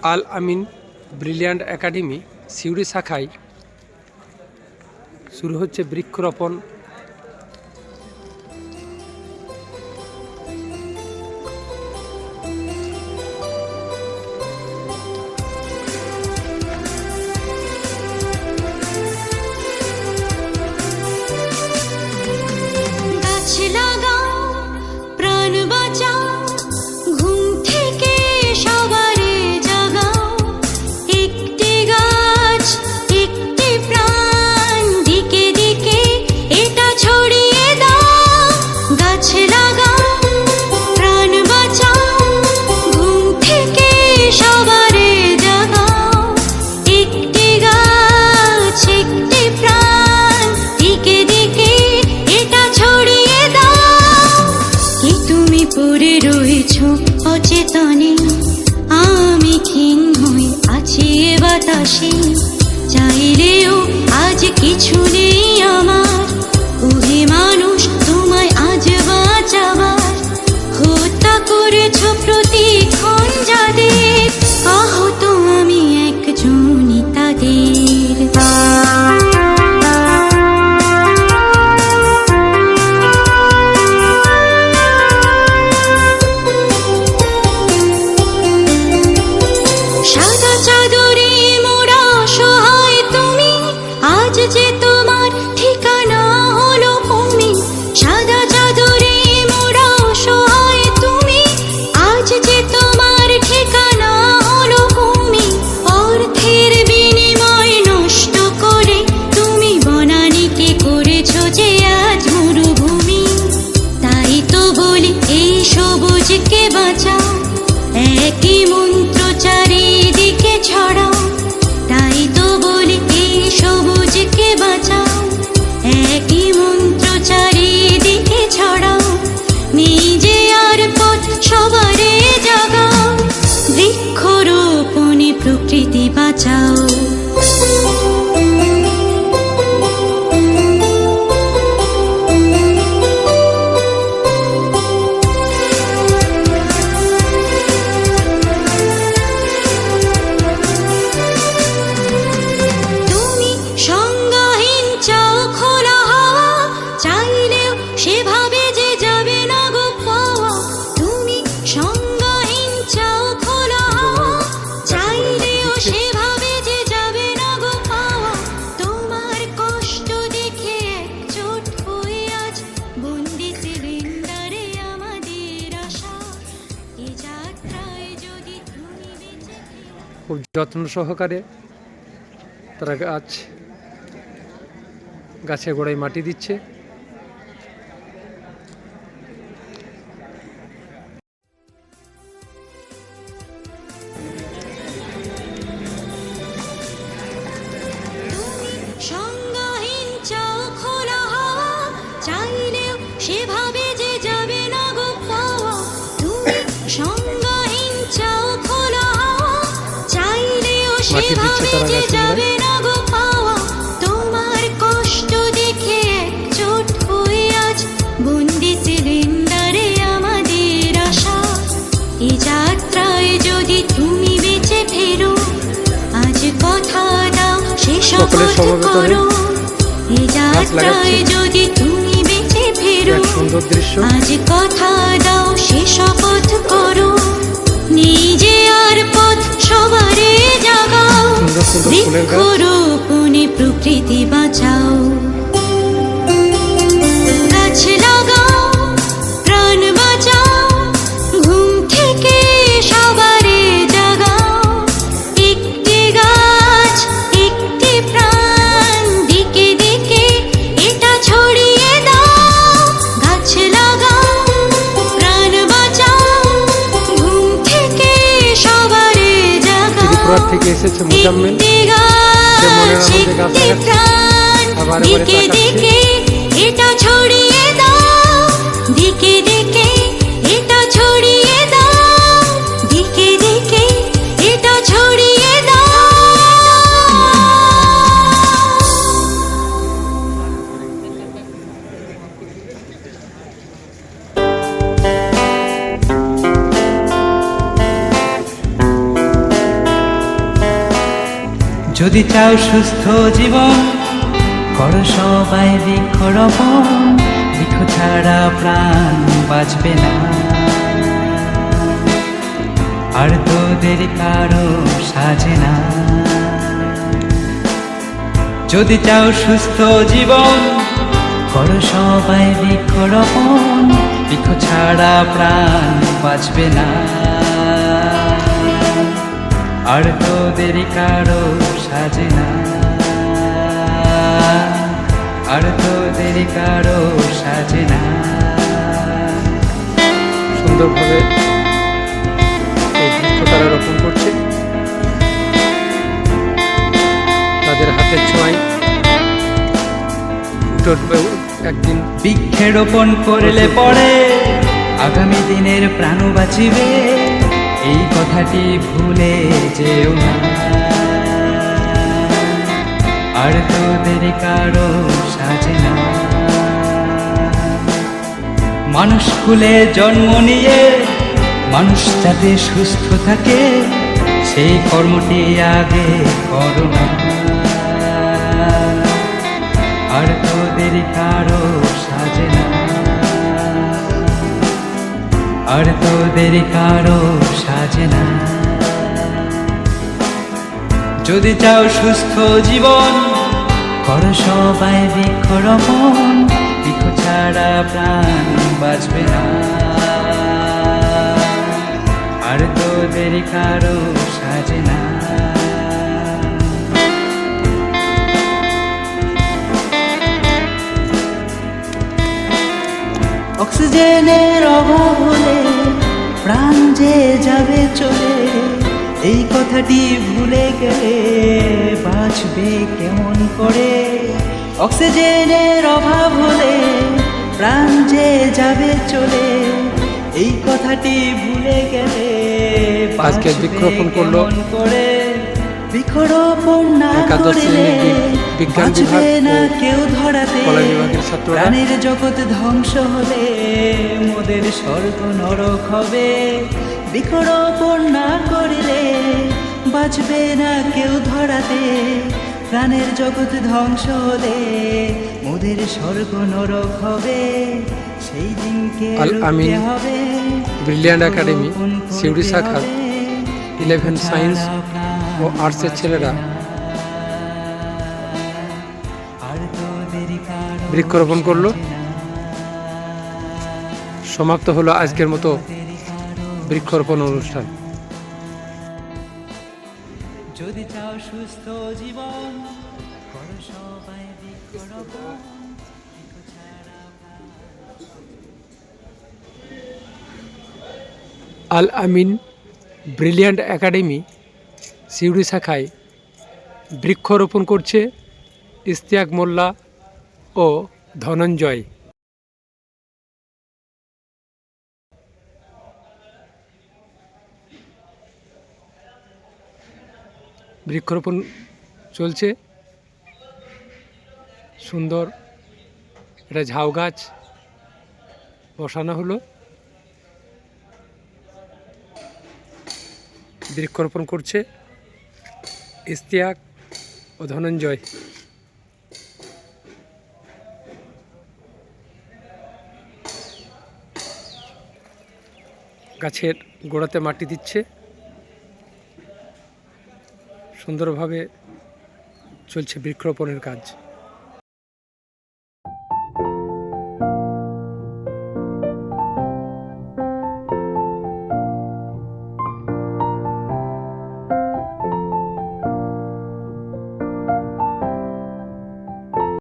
আল আমিন brilliant academy Suri শাখায় শুরু হচ্ছে বৃক্ষরোপণ। পড়ে রয়েছ অচেতনে, আমি ক্ষীণ হয়ে আছি এ বাতাসে। চাইলেও আজ কিছু নেই আমার, ওহে মানুষ তোমায় আজ বাঁচাবার। হত্যা করেছ প্রতিক্ষণ যাদের, আহত আমি একজনই তাদের। একই মন্ত্র চারিদিকে ছড়াও, তাই তো বলি এই সবুজকে বাঁচাও। একই মন্ত্র চারিদিকে ছড়াও, নিজে আর পথ সবারে জাগাও। বৃক্ষরোপণে প্রকৃতি বাঁচাও। খুব যত্ন সহকারে তারা গাছে গোড়ায় মাটি দিচ্ছে। সেভাবে যে যাবে না গো পাওয়া, তুমি সংজ্ঞাহীন চাও খোলা হাওয়া। চাইলেও সেভাবে যে যাবে না গো পাওয়া, তোমার কষ্ট দেখে একজোট হয়ে আজ বন্দি সিলিন্ডারে আমাদের আশা। এই যাত্রায় যদি তুমি বেঁচে ফেরো, আজ কথা দাও সে শপথ করো। এই যাত্রায় যদি তুমি বেঁচে ফেরো, আজ কথা দাও সে শপথ করো। নিজে আর পথ সবারে জাগাও, বৃক্ষরোপণে প্রকৃতি বাঁচাও। গাছ লাগাও, প্রাণ বাঁচাও, ঘুম থেকে সবারে জাগাও। একটি গাছ একটি প্রাণ, দিকে দিকে এটা ছড়িয়ে দাও। গাছ লাগাও, প্রাণ বাঁচাও, ঘুম থেকে সবারে জাগাও। ত্রিপুরা থেকে এসেছে মুজাম্মিল, একটি প্রাণ, দিকে দিকে এটা ছড়িয়ে দাও। দিকে দিকে এটা ছড়িয়ে দাও, দিকে দিকে এটা ছড়িয়ে দাও। যদি চাও সুস্থ জীবন, করো সবাই বৃক্ষরোপণ। বৃক্ষ ছাড়া প্রাণ বাঁচবে না, আর তোদের কারো সাজে না। যদি চাও সুস্থ জীবন, করো সবাই বৃক্ষরোপণ। বৃক্ষ ছাড়া প্রাণ বাঁচবে না, আর তোদের কারো সাজে না, আর তোদের কারো সাজে না। সুন্দরভাবে এই বৃক্ষ তারা রোপণ করছে। তাদের হাতের ছোঁয়ায় ফুটে উঠবে একদিন। বৃক্ষরোপণ করলে পরে আগামী দিনের প্রাণ বাঁচিবে, এই কথাটি ভুলে যেও না, আর তোদের কারো সাজে না। মানুষ কুলে জন্ম নিয়ে মানুষ যাতে সুস্থ থাকে, সেই কর্মটি আগে করো না, আর তোদের কারো সাজে না, আর তোদের কারো সাজে না। যদি চাও সুস্থ জীবন, করো সবাই বৃক্ষরোপণ। বৃক্ষ ছাড়া প্রাণ বাঁচবে না, আর তোদের কারো সাজে না। অক্সিজেনের অভাব হলে প্রাণ যে যাবে চলে, এই কথাটি ভুলে গেলে বাঁচবে কেমন করে। অক্সিজেনের অভাব হলে প্রাণ যে যাবে চলে, এই কথাটি ভুলে গেলে আজকে বৃক্ষরোপণ করলো করে। বৃক্ষরোপণ না করলে বিজ্ঞান বাঁচবে বিভাগ না ও কেউ ধরাতে। কলা বিভাগের ছাত্ররা প্রাণের জগৎ ধ্বংস হলে মোদের স্বর্গ নরক হবে। বৃক্ষরোপণ না করলে বাঁচবে না কেউ ধরাতে। প্রাণের জগৎ ধ্বংস হলে মোদের স্বর্গ নরক হবে, সেই দিনকে আল আমিন রুখতে হবে। ব্রিলিয়ান্ট একাডেমি সিউড়ি শাখার 11 সায়েন্স ও আর্টসের ছেলেরা বৃক্ষরোপণ করলো। সমাপ্ত হলো আজকের মতো বৃক্ষরোপণ অনুষ্ঠান। যদি চাও সুস্থ জীবন, করো সবাই বৃক্ষরোপণ। আল আমিন ব্রিলিয়ান্ট একাডেমি সিউড়ি শাখায় বৃক্ষরোপণ করছে ইশতিয়াক মোল্লা ও ধনঞ্জয়। বৃক্ষরোপণ চলছে সুন্দর। এটা ঝাউ গাছ বসানো হলো। বৃক্ষরোপণ করছে ইশতিয়াক ও ধনঞ্জয়। গাছের গোড়াতে মাটি দিচ্ছে। সুন্দরভাবে চলছে বৃক্ষরোপণের কাজ।